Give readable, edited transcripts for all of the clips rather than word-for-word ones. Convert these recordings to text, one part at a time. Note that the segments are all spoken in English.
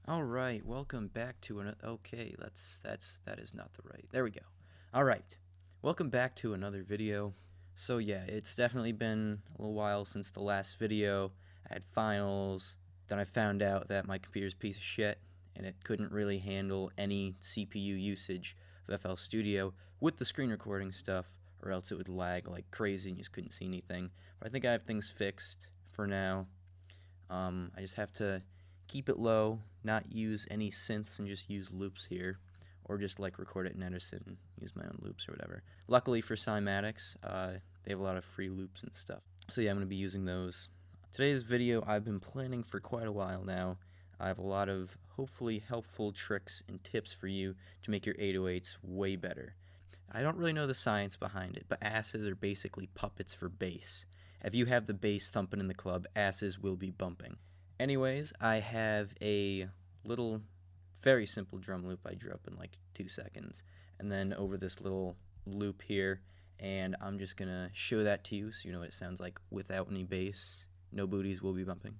All right, welcome back to another. Okay, that is not the right. There we go. All right, welcome back to another video. So yeah, it's definitely been a little while since the last video. I had finals. Then I found out that my computer's a piece of shit and it couldn't really handle any CPU usage of FL Studio with the screen recording stuff, or else it would lag like crazy and you just couldn't see anything. But I think I have things fixed for now. I just have to keep it low, not use any synths, and just use loops here, or just like record it in Edison and use my own loops or whatever. Luckily for Cymatics, they have a lot of free loops and stuff. So yeah, I'm going to be using those. Today's video I've been planning for quite a while now. I have a lot of hopefully helpful tricks and tips for you to make your 808s way better. I don't really know the science behind it, but asses are basically puppets for bass. If you have the bass thumping in the club, asses will be bumping. Anyways, I have a little, very simple drum loop I drew up in like 2 seconds, and then over this little loop here, and I'm just going to show that to you so you know what it sounds like without any bass. No booties will be bumping.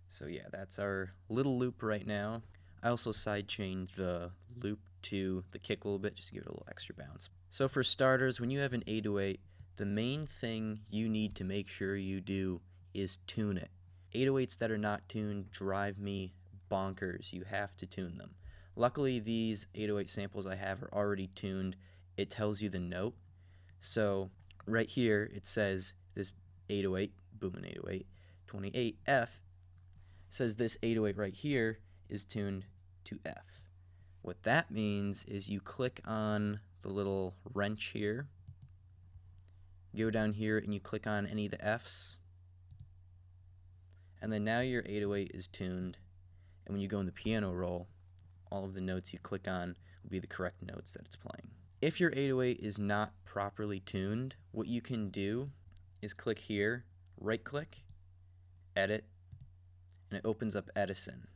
So yeah, that's our little loop right now. I also sidechained the loop to the kick a little bit just to give it a little extra bounce. So for starters, when you have an 808, the main thing you need to make sure you do is tune it. 808s that are not tuned drive me bonkers. You have to tune them. Luckily, these 808 samples I have are already tuned. It tells you the note. So right here it says this 808, Boomin' 808, 28F, says this 808 right here is tuned to F. What that means is you click on the little wrench here, go down here and you click on any of the Fs, and then now your 808 is tuned, and when you go in the piano roll, all of the notes you click on will be the correct notes that it's playing. If your 808 is not properly tuned, what you can do is click here, right click, edit, and it opens up Edison.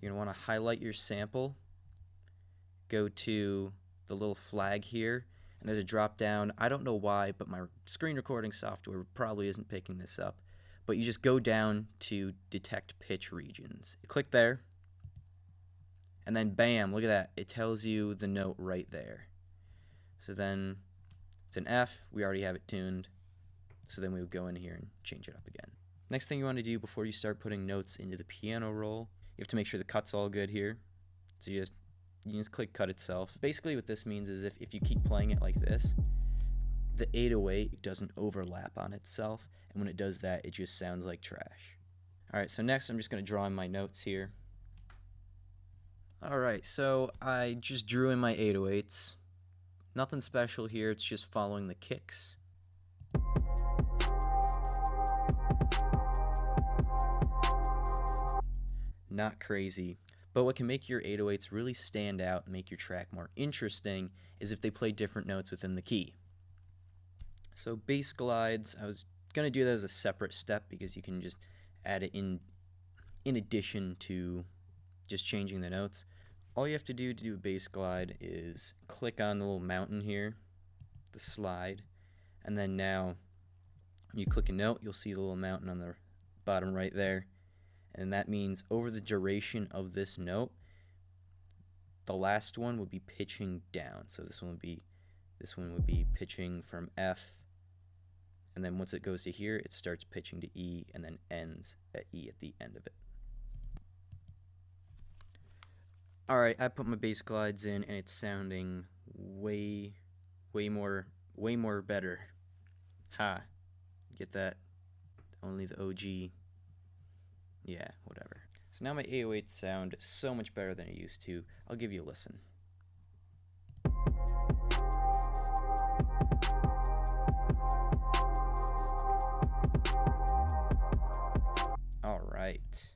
You're going to want to highlight your sample, go to the little flag here, and there's a drop down. I don't know why, but my screen recording software probably isn't picking this up, but you just go down to detect pitch regions. You click there, and then bam, look at that. It tells you the note right there. So then it's an F. We already have it tuned. So then we would go in here and change it up again. Next thing you want to do before you start putting notes into the piano roll, you have to make sure the cut's all good here. So you just click cut itself. Basically what this means is if you keep playing it like this, the 808 doesn't overlap on itself, and when it does that, it just sounds like trash. Alright, so next I'm just going to draw in my notes here. Alright, so I just drew in my 808s. Nothing special here, it's just following the kicks. Not crazy. But what can make your 808s really stand out and make your track more interesting is if they play different notes within the key. So bass glides, I was going to do that as a separate step because you can just add it in addition to just changing the notes. All you have to do a bass glide is click on the little mountain here, the slide, and then now when you click a note, you'll see the little mountain on the bottom right there. And that means over the duration of this note, the last one would be pitching down. So this one would be pitching from F, and then once it goes to here, it starts pitching to E and then ends at E at the end of it. Alright, I put my bass glides in and it's sounding way more better. Ha. Get that? Only the OG. Yeah, whatever. So now my 808s sound so much better than it used to. I'll give you a listen. Alright.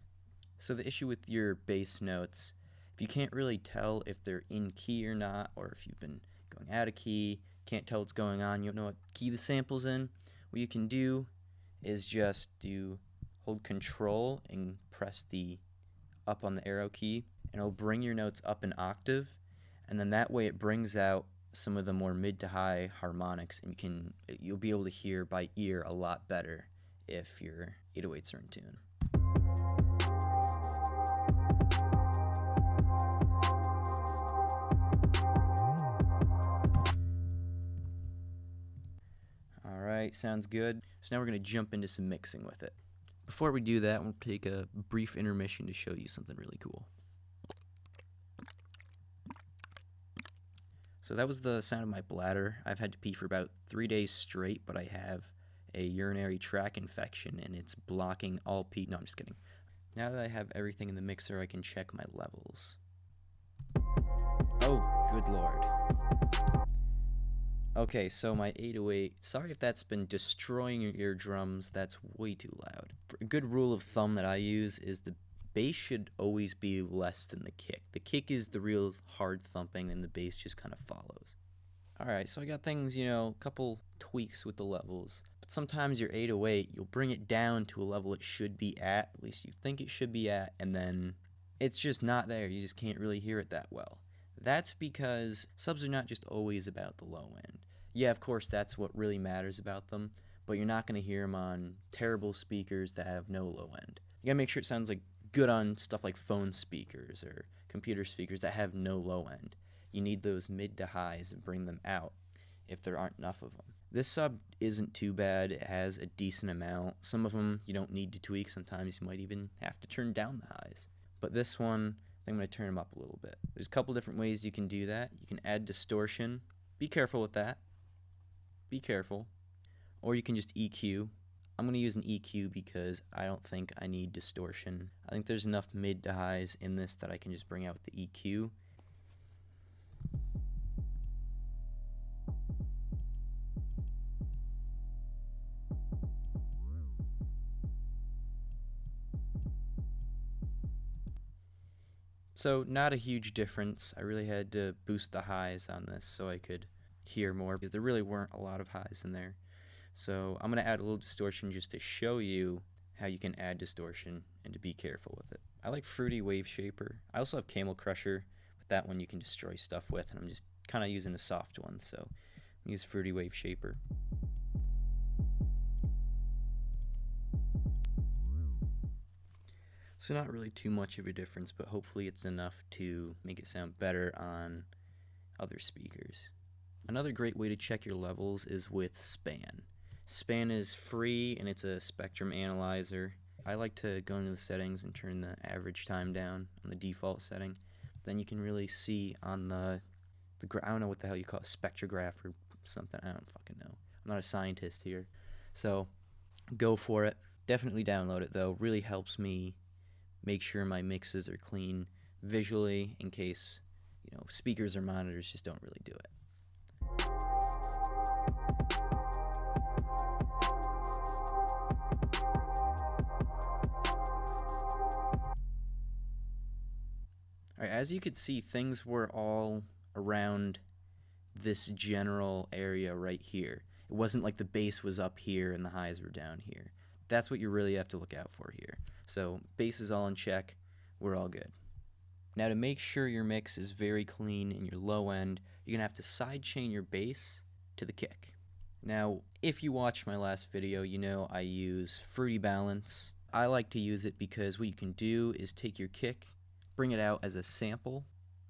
So the issue with your bass notes, if you can't really tell if they're in key or not, or if you've been going out of key, can't tell what's going on, you don't know what key the sample's in, what you can do is just hold Control and press the up on the arrow key, and it'll bring your notes up an octave, and then that way it brings out some of the more mid to high harmonics, and you'll be able to hear by ear a lot better if your 808s are in tune. Alright, sounds good. So now we're going to jump into some mixing with it. Before we do that, we'll take a brief intermission to show you something really cool. So that was the sound of my bladder. I've had to pee for about 3 days straight, but I have a urinary tract infection and it's blocking all pee. No, I'm just kidding. Now that I have everything in the mixer, I can check my levels. Oh, good lord. Okay, so my 808, sorry if that's been destroying your eardrums, that's way too loud. A good rule of thumb that I use is the bass should always be less than the kick. The kick is the real hard thumping and the bass just kind of follows. Alright, so I got things, a couple tweaks with the levels. But sometimes your 808, you'll bring it down to a level it should be at least you think it should be at, and then it's just not there. You just can't really hear it that well. That's because subs are not just always about the low end. Yeah, of course, that's what really matters about them, but you're not going to hear them on terrible speakers that have no low end. You gotta make sure it sounds like good on stuff like phone speakers or computer speakers that have no low end. You need those mid to highs and bring them out if there aren't enough of them. This sub isn't too bad. It has a decent amount. Some of them you don't need to tweak. Sometimes you might even have to turn down the highs. But this one, I think I'm going to turn them up a little bit. There's a couple different ways you can do that. You can add distortion. Be careful with that. Be careful. Or you can just EQ. I'm going to use an EQ because I don't think I need distortion. I think there's enough mid to highs in this that I can just bring out with the EQ. So not a huge difference. I really had to boost the highs on this so I could hear more because there really weren't a lot of highs in there. So I'm going to add a little distortion just to show you how you can add distortion and to be careful with it. I like Fruity Wave Shaper. I also have Camel Crusher, but that one you can destroy stuff with, and I'm just kind of using a soft one, so I'm use Fruity Wave Shaper. So not really too much of a difference, but hopefully it's enough to make it sound better on other speakers. Another great way to check your levels is with Span. Span is free and it's a spectrum analyzer. I like to go into the settings and turn the average time down on the default setting. Then you can really see on the I don't know what the hell you call it, spectrograph or something. I don't fucking know. I'm not a scientist here. So go for it. Definitely download it though. Really helps me make sure my mixes are clean visually in case, speakers or monitors just don't really do it. Alright, as you could see, things were all around this general area right here. It wasn't like the bass was up here and the highs were down here. That's what you really have to look out for here. So bass is all in check, we're all good. Now to make sure your mix is very clean in your low end, you're going to have to sidechain your bass to the kick. Now if you watched my last video, you know I use Fruity Balance. I like to use it because what you can do is take your kick, bring it out as a sample,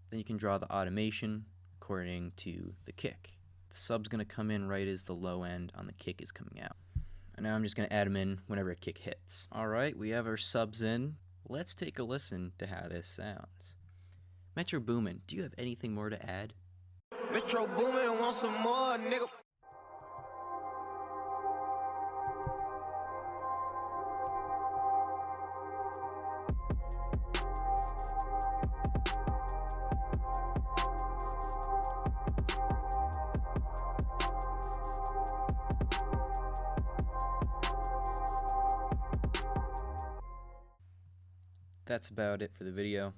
then you can draw the automation according to the kick. The sub's going to come in right as the low end on the kick is coming out. And now I'm just going to add them in whenever a kick hits. Alright, we have our subs in. Let's take a listen to how this sounds. Metro Boomin, do you have anything more to add? Metro Boomin, want some more, nigga? That's about it for the video.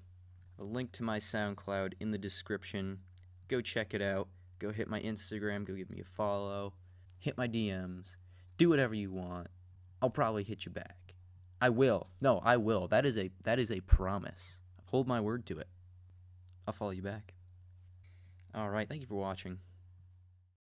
A link to my SoundCloud in the description. Go check it out. Go hit my Instagram. Go give me a follow. Hit my DMs. Do whatever you want. I'll probably hit you back. I will. No, I will. That is a promise. Hold my word to it. I'll follow you back. Alright, thank you for watching.